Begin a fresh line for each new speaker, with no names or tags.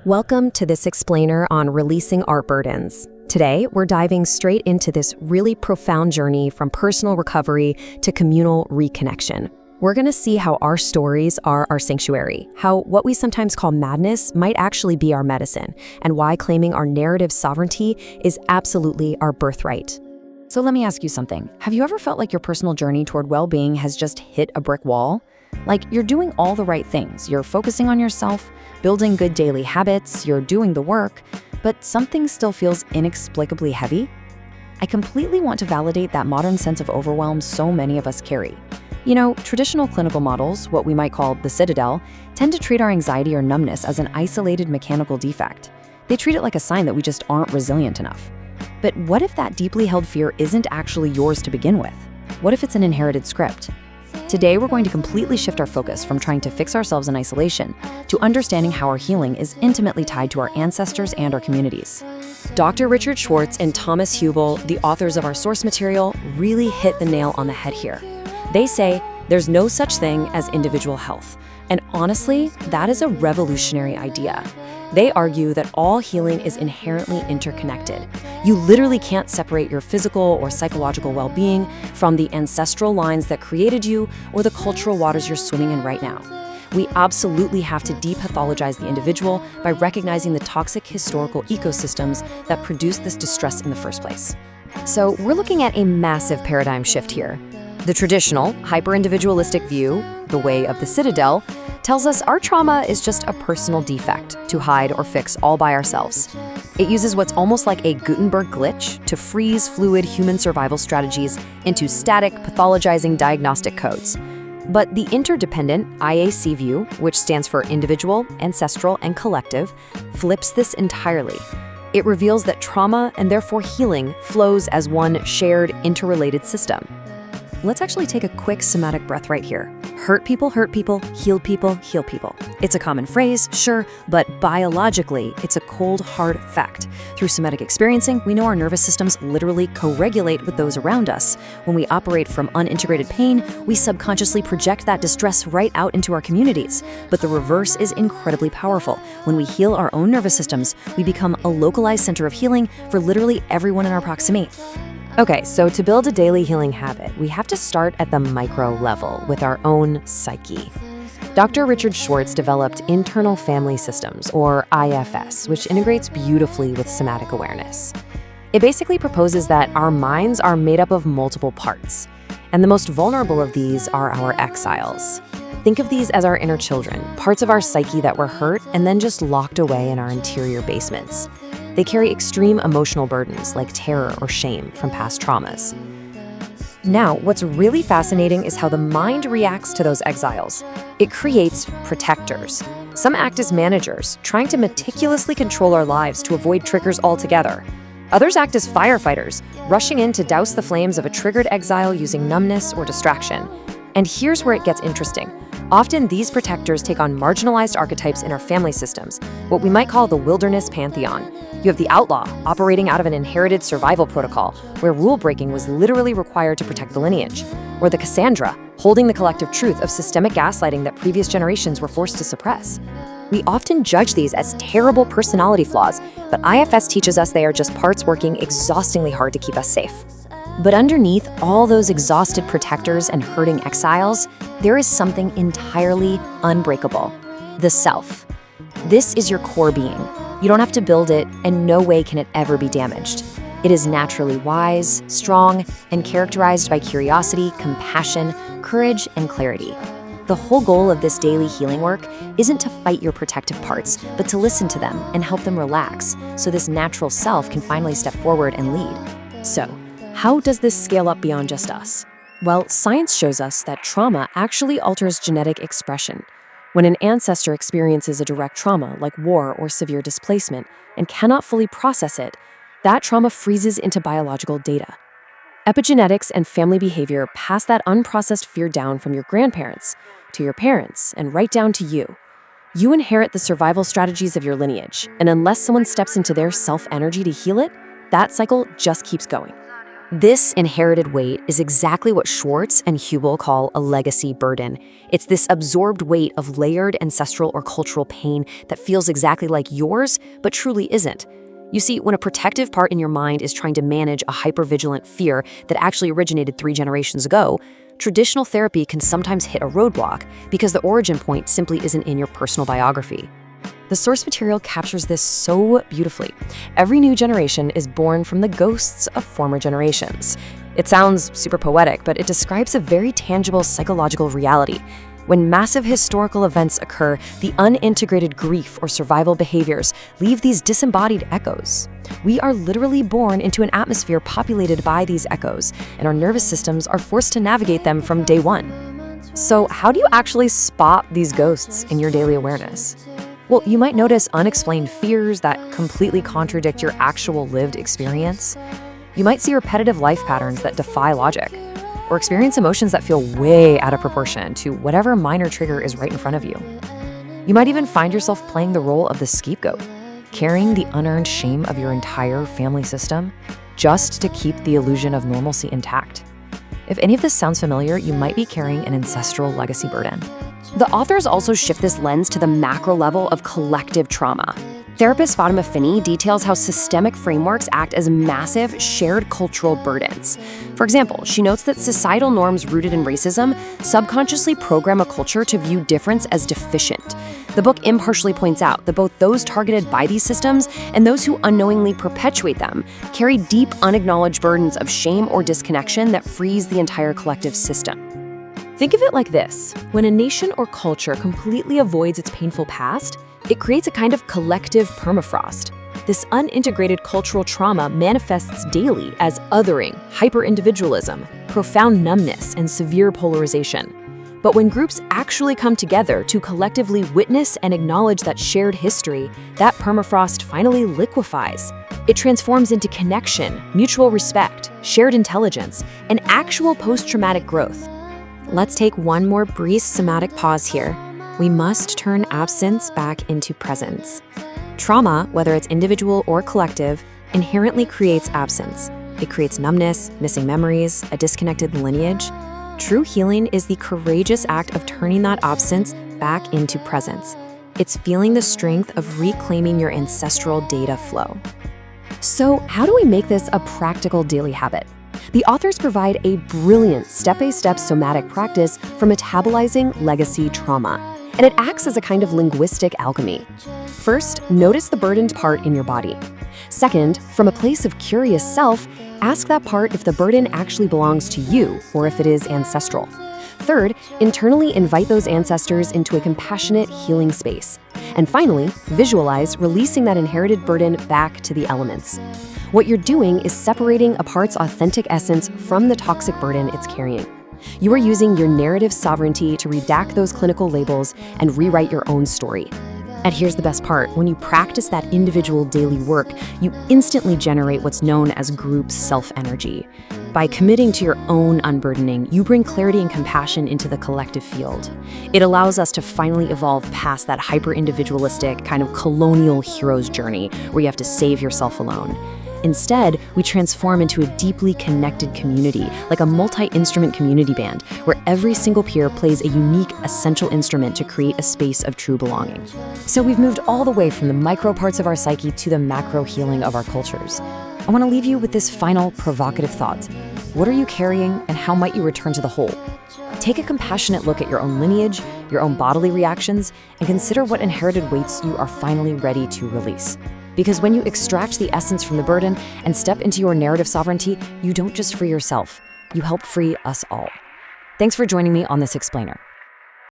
Welcome to this explainer on releasing our burdens. Today, we're diving straight into this really profound journey from personal recovery to communal reconnection. We're going to see how our stories are our sanctuary, how what we sometimes call madness might actually be our medicine, and why claiming our narrative sovereignty is absolutely our birthright.
So let me ask you something. Have you ever felt like your personal journey toward well-being has just hit a brick wall? Like you're doing all the right things, you're focusing on yourself, building good daily habits, you're doing the work, but something still feels inexplicably heavy? I completely want to validate that modern sense of overwhelm so many of us carry. You know, traditional clinical models, what we might call the citadel, tend to treat our anxiety or numbness as an isolated mechanical defect. They treat it like a sign that we just aren't resilient enough. But what if that deeply held fear isn't actually yours to begin with? What if it's an inherited script? Today, we're going to completely shift our focus from trying to fix ourselves in isolation to understanding how our healing is intimately tied to our ancestors and our communities.
Dr. Richard Schwartz and Thomas Hübl, the authors of our source material, really hit the nail on the head here. They say there's no such thing as individual health. And honestly, that is a revolutionary idea. They argue that all healing is inherently interconnected. You literally can't separate your physical or psychological well-being from the ancestral lines that created you or the cultural waters you're swimming in right now. We absolutely have to depathologize the individual by recognizing the toxic historical ecosystems that produce this distress in the first place. So we're looking at a massive paradigm shift here. The traditional, hyper-individualistic view, the way of the citadel, tells us our trauma is just a personal defect to hide or fix all by ourselves. It uses what's almost like a Gutenberg glitch to freeze fluid human survival strategies into static, pathologizing diagnostic codes. But the interdependent IAC view, which stands for individual, ancestral, and collective, flips this entirely. It reveals that trauma and therefore healing flows as one shared, interrelated system. Let's actually take a quick somatic breath right here. Hurt people, heal people, heal people. It's a common phrase, sure, but biologically, it's a cold, hard fact. Through somatic experiencing, we know our nervous systems literally co-regulate with those around us. When we operate from unintegrated pain, we subconsciously project that distress right out into our communities. But the reverse is incredibly powerful. When we heal our own nervous systems, we become a localized center of healing for literally everyone in our proximity. Okay, so to build a daily healing habit, we have to start at the micro level with our own psyche. Dr. Richard Schwartz developed internal family systems, or IFS, which integrates beautifully with somatic awareness. It basically proposes that our minds are made up of multiple parts, and the most vulnerable of these are our exiles. Think of these as our inner children, parts of our psyche that were hurt and then just locked away in our interior basements. They carry extreme emotional burdens like terror or shame from past traumas. Now, what's really fascinating is how the mind reacts to those exiles. It creates protectors. Some act as managers, trying to meticulously control our lives to avoid triggers altogether. Others act as firefighters, rushing in to douse the flames of a triggered exile using numbness or distraction. And here's where it gets interesting. Often, these protectors take on marginalized archetypes in our family systems, what we might call the wilderness pantheon. You have the outlaw, operating out of an inherited survival protocol, where rule-breaking was literally required to protect the lineage. Or the Cassandra, holding the collective truth of systemic gaslighting that previous generations were forced to suppress. We often judge these as terrible personality flaws, but IFS teaches us they are just parts working exhaustingly hard to keep us safe. But underneath all those exhausted protectors and hurting exiles, there is something entirely unbreakable: the self. This is your core being. You don't have to build it, and no way can it ever be damaged. It is naturally wise, strong, and characterized by curiosity, compassion, courage, and clarity. The whole goal of this daily healing work isn't to fight your protective parts, but to listen to them and help them relax, so this natural self can finally step forward and lead. So, how does this scale up beyond just us? Well, science shows us that trauma actually alters genetic expression. When an ancestor experiences a direct trauma like war or severe displacement and cannot fully process it, that trauma freezes into biological data. Epigenetics and family behavior pass that unprocessed fear down from your grandparents to your parents and right down to you. You inherit the survival strategies of your lineage, and unless someone steps into their self-energy to heal it, that cycle just keeps going. This inherited weight is exactly what Schwartz and Hübl call a legacy burden. It's this absorbed weight of layered ancestral or cultural pain that feels exactly like yours, but truly isn't. You see, when a protective part in your mind is trying to manage a hypervigilant fear that actually originated 3 generations ago, traditional therapy can sometimes hit a roadblock because the origin point simply isn't in your personal biography. The source material captures this so beautifully. Every new generation is born from the ghosts of former generations. It sounds super poetic, but it describes a very tangible psychological reality. When massive historical events occur, the unintegrated grief or survival behaviors leave these disembodied echoes. We are literally born into an atmosphere populated by these echoes, and our nervous systems are forced to navigate them from day one. So how do you actually spot these ghosts in your daily awareness? Well, you might notice unexplained fears that completely contradict your actual lived experience. You might see repetitive life patterns that defy logic, or experience emotions that feel way out of proportion to whatever minor trigger is right in front of you. You might even find yourself playing the role of the scapegoat, carrying the unearned shame of your entire family system just to keep the illusion of normalcy intact. If any of this sounds familiar, you might be carrying an ancestral legacy burden. The authors also shift this lens to the macro level of collective trauma. Therapist Fatima Finney details how systemic frameworks act as massive shared cultural burdens. For example, she notes that societal norms rooted in racism subconsciously program a culture to view difference as deficient. The book impartially points out that both those targeted by these systems and those who unknowingly perpetuate them carry deep, unacknowledged burdens of shame or disconnection that freeze the entire collective system. Think of it like this. When a nation or culture completely avoids its painful past, it creates a kind of collective permafrost. This unintegrated cultural trauma manifests daily as othering, hyper-individualism, profound numbness, and severe polarization. But when groups actually come together to collectively witness and acknowledge that shared history, that permafrost finally liquefies. It transforms into connection, mutual respect, shared intelligence, and actual post-traumatic growth. Let's take one more brief somatic pause here. We must turn absence back into presence. Trauma, whether it's individual or collective, inherently creates absence. It creates numbness, missing memories, a disconnected lineage. True healing is the courageous act of turning that absence back into presence. It's feeling the strength of reclaiming your ancestral data flow. So, how do we make this a practical daily habit? The authors provide a brilliant step-by-step somatic practice for metabolizing legacy trauma, and it acts as a kind of linguistic alchemy. First, notice the burdened part in your body. Second, from a place of curious self, ask that part if the burden actually belongs to you or if it is ancestral. Third, internally invite those ancestors into a compassionate, healing space. And finally, visualize releasing that inherited burden back to the elements. What you're doing is separating a part's authentic essence from the toxic burden it's carrying. You are using your narrative sovereignty to redact those clinical labels and rewrite your own story. And here's the best part. When you practice that individual daily work, you instantly generate what's known as group self-energy. By committing to your own unburdening, you bring clarity and compassion into the collective field. It allows us to finally evolve past that hyper-individualistic kind of colonial hero's journey where you have to save yourself alone. Instead, we transform into a deeply connected community, like a multi-instrument community band, where every single peer plays a unique, essential instrument to create a space of true belonging. So we've moved all the way from the micro parts of our psyche to the macro healing of our cultures. I want to leave you with this final provocative thought. What are you carrying, and how might you return to the whole? Take a compassionate look at your own lineage, your own bodily reactions, and consider what inherited weights you are finally ready to release. Because when you extract the essence from the burden and step into your narrative sovereignty, you don't just free yourself, you help free us all. Thanks for joining me on this explainer.